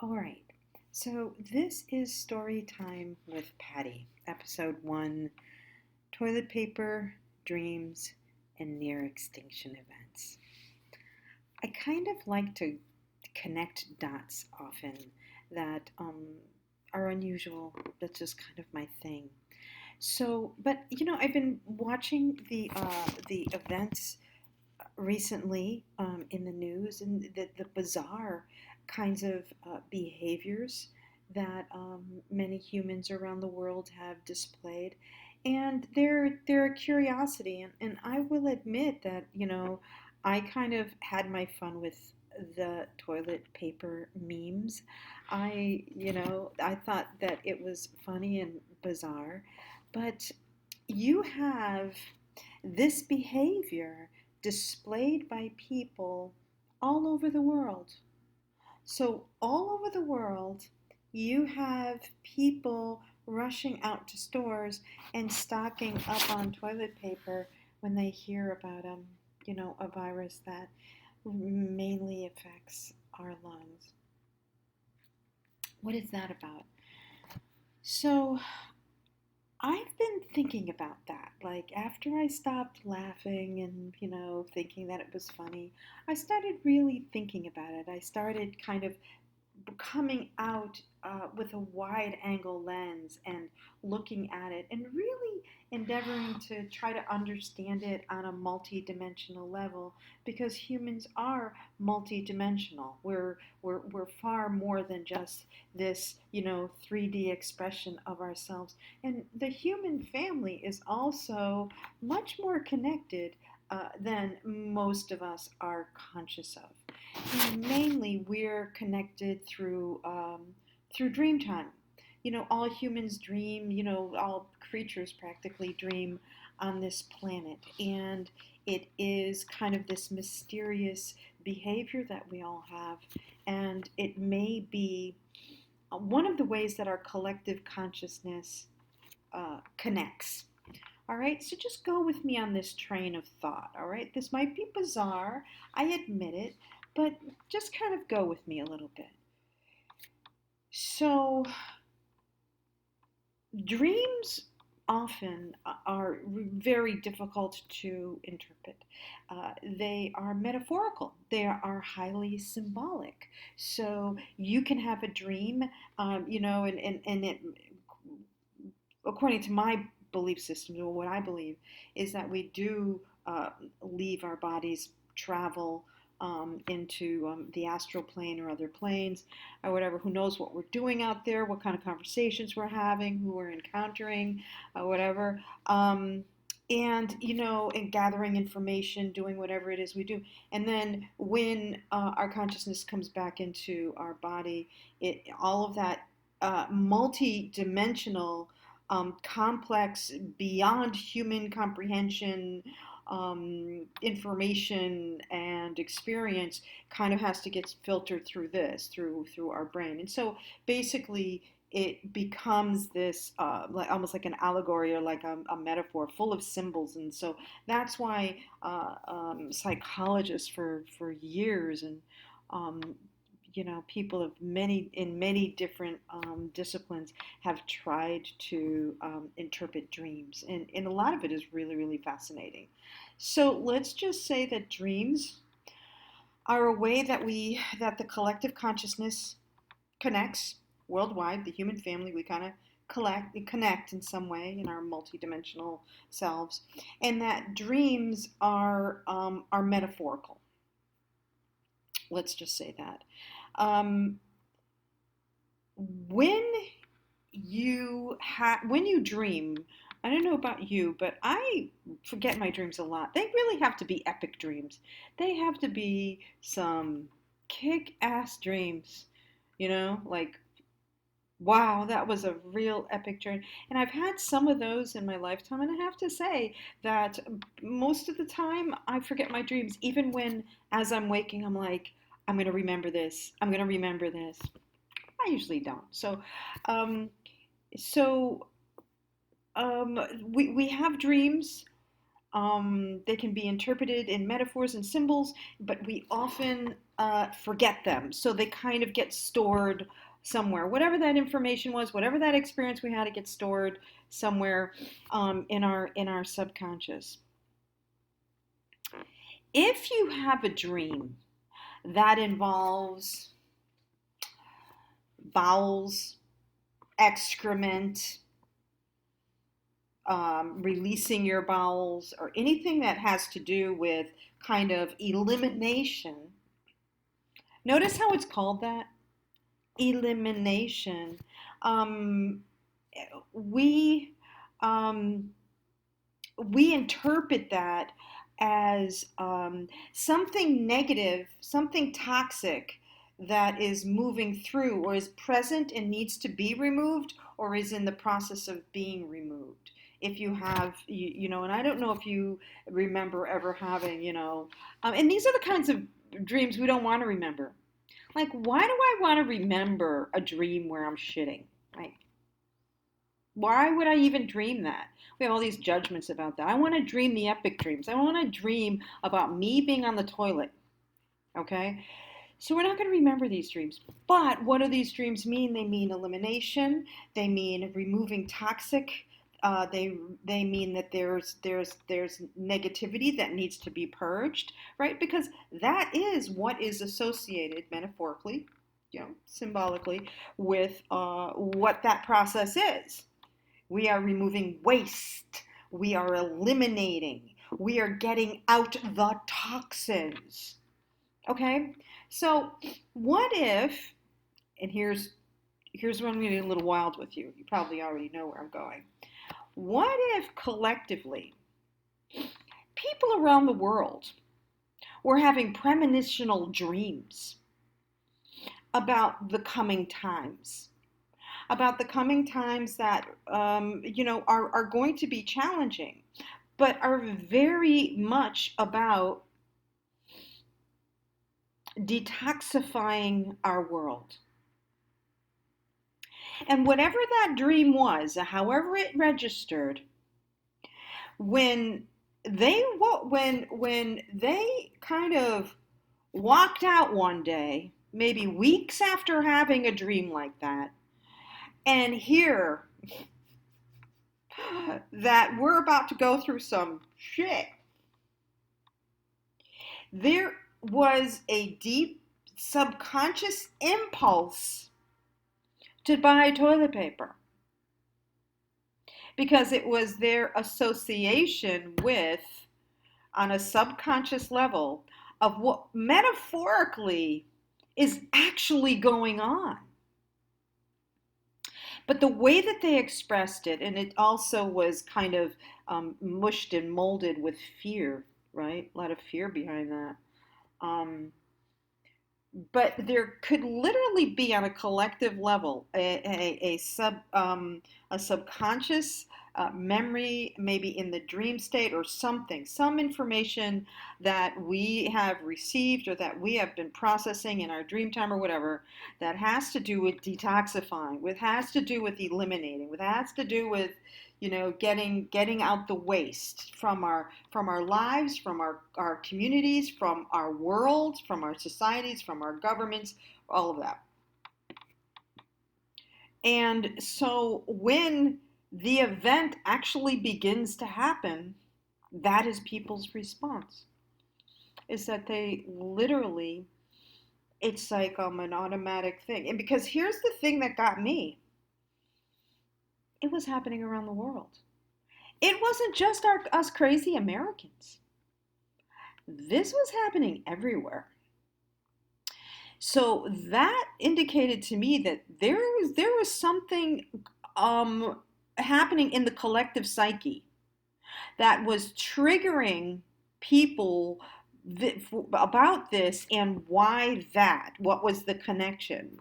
All right. So this is Storytime with Patti, episode 1, Toilet Paper, Dreams, and Near Extinction Events. I kind of like to connect dots often that are unusual. That's just kind of my thing. I've been watching the events recently in the news and the bizarre kinds of behaviors that many humans around the world have displayed. And they're a curiosity. And I will admit that, I kind of had my fun with the toilet paper memes. I thought that it was funny and bizarre. But you have this behavior displayed by people all over the world. So, all over the world, you have people rushing out to stores and stocking up on toilet paper when they hear about a virus that mainly affects our lungs. What is that about? So, I've been thinking about that. Like, after I stopped laughing and, thinking that it was funny, I started really thinking about it. I started kind of coming out with a wide angle lens and looking at it and really endeavoring to try to understand it on a multi-dimensional level because humans are multi-dimensional. We're far more than just this 3D expression of ourselves, and the human family is also much more connected than most of us are conscious of. And mainly, we're connected through dream time. All humans dream. All creatures practically dream on this planet, and it is kind of this mysterious behavior that we all have, and it may be one of the ways that our collective consciousness connects. All right, so just go with me on this train of thought. All right, this might be bizarre, I admit it, but just kind of go with me a little bit. So, dreams often are very difficult to interpret. They are metaphorical, they are highly symbolic. So, you can have a dream, and it, according to my belief system, or what I believe, is that we do leave our bodies, travel into the astral plane or other planes or whatever. Who knows what we're doing out there, what kind of conversations we're having, who we're encountering, whatever. And gathering information, doing whatever it is we do. And then when our consciousness comes back into our body, all of that multi-dimensional, complex, beyond human comprehension information and experience kind of has to get filtered through through our brain. And so basically it becomes this like almost like an allegory or like a metaphor full of symbols. And so that's why psychologists for years and um, people of many different disciplines have tried to interpret dreams, and a lot of it is really fascinating. So let's just say that dreams are a way that the collective consciousness connects worldwide. The human family, we kind of connect in some way in our multidimensional selves, and that dreams are metaphorical. Let's just say that. Um, when when you dream, I don't know about you, but I forget my dreams a lot. They really have to be epic dreams. They have to be some kick-ass dreams, like wow, that was a real epic journey. And I've had some of those in my lifetime, and I have to say that most of the time I forget my dreams, even when as I'm waking, I'm like, I'm going to remember this. I'm going to remember this. I usually don't. Um, so we have dreams. They can be interpreted in metaphors and symbols, but we often forget them. So they kind of get stored somewhere. Whatever that information was, whatever that experience we had, it gets stored somewhere in our subconscious. If you have a dream that involves bowels, excrement, releasing your bowels, or anything that has to do with kind of elimination, notice how it's called that? Elimination. Um, we um, we interpret that as something negative, something toxic that is moving through or is present and needs to be removed or is in the process of being removed. If you have, and I don't know if you remember ever having, and these are the kinds of dreams we don't want to remember. Like, why do I want to remember a dream where I'm shitting? Like, why would I even dream that? We have all these judgments about that. I want to dream the epic dreams. I want to dream about me being on the toilet. Okay? So we're not going to remember these dreams. But what do these dreams mean? They mean elimination. They mean removing toxic. They mean that there's negativity that needs to be purged, right? Because that is what is associated metaphorically, symbolically, with what that process is. We are removing waste. We are eliminating. We are getting out the toxins. Okay? So, what if, and here's where I'm going to get a little wild with you. You probably already know where I'm going. What if collectively people around the world were having premonitional dreams about the coming times? About the coming times that are going to be challenging, but are very much about detoxifying our world. And whatever that dream was, however it registered, when they kind of walked out one day, maybe weeks after having a dream like that, and hear that we're about to go through some shit, there was a deep subconscious impulse to buy toilet paper because it was their association with, on a subconscious level, of what metaphorically is actually going on. But the way that they expressed it, and it also was kind of mushed and molded with fear, right? A lot of fear behind that. Um, but there could literally be, on a collective level, a subconscious memory, maybe in the dream state or something, some information that we have received or that we have been processing in our dream time or whatever, that has to do with detoxifying, with has to do with eliminating, with has to do with getting out the waste from our lives, from our communities, from our world, from our societies, from our governments, all of that. And so when the event actually begins to happen, that is people's response. Is that they literally, it's like an automatic thing. And because here's the thing that got me. It was happening around the world. It wasn't just us crazy Americans. This was happening everywhere. So that indicated to me that there was something happening in the collective psyche that was triggering people about this, and why that? What was the connection?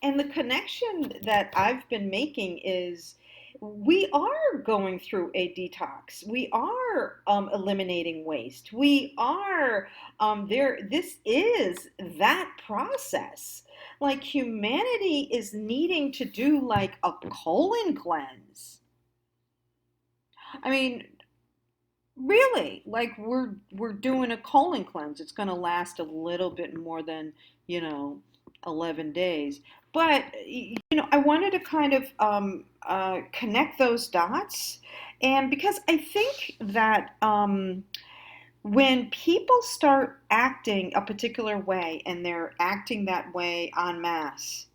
And the connection that I've been making is, we are going through a detox. We are eliminating waste. We are there. This is that process. Like, humanity is needing to do like a colon cleanse. I mean, Really, like we're doing a colon cleanse. It's going to last a little bit more than, you know, 11 days. But I wanted to kind of connect those dots, and because I think that when people start acting a particular way and they're acting that way en masse,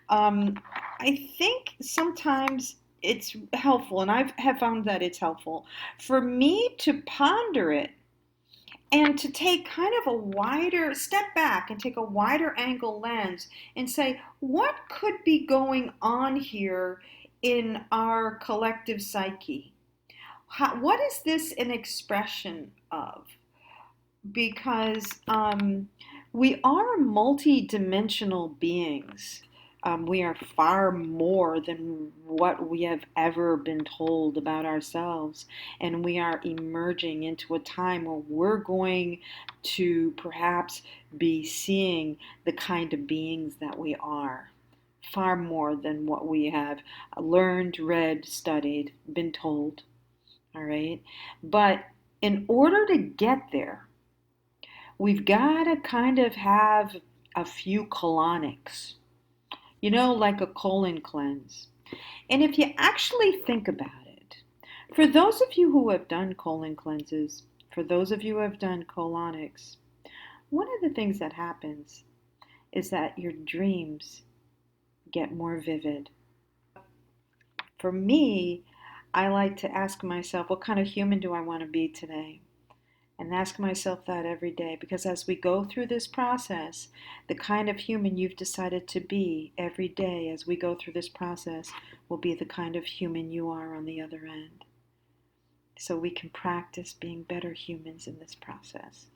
um, I think sometimes it's helpful, and I have found that it's helpful for me to ponder it and to take kind of a wider step back and take a wider angle lens and say, what could be going on here in our collective psyche? What is this an expression of? Because we are multidimensional beings. We are far more than what we have ever been told about ourselves. And we are emerging into a time where we're going to perhaps be seeing the kind of beings that we are. Far more than what we have learned, read, studied, been told. All right. But in order to get there, we've got to kind of have a few colonics, like a colon cleanse. And if you actually think about it, for those of you who have done colon cleanses, for those of you who have done colonics, one of the things that happens is that your dreams get more vivid. For me, I like to ask myself, what kind of human do I want to be today? And ask myself that every day, because as we go through this process, the kind of human you've decided to be every day as we go through this process will be the kind of human you are on the other end. So we can practice being better humans in this process.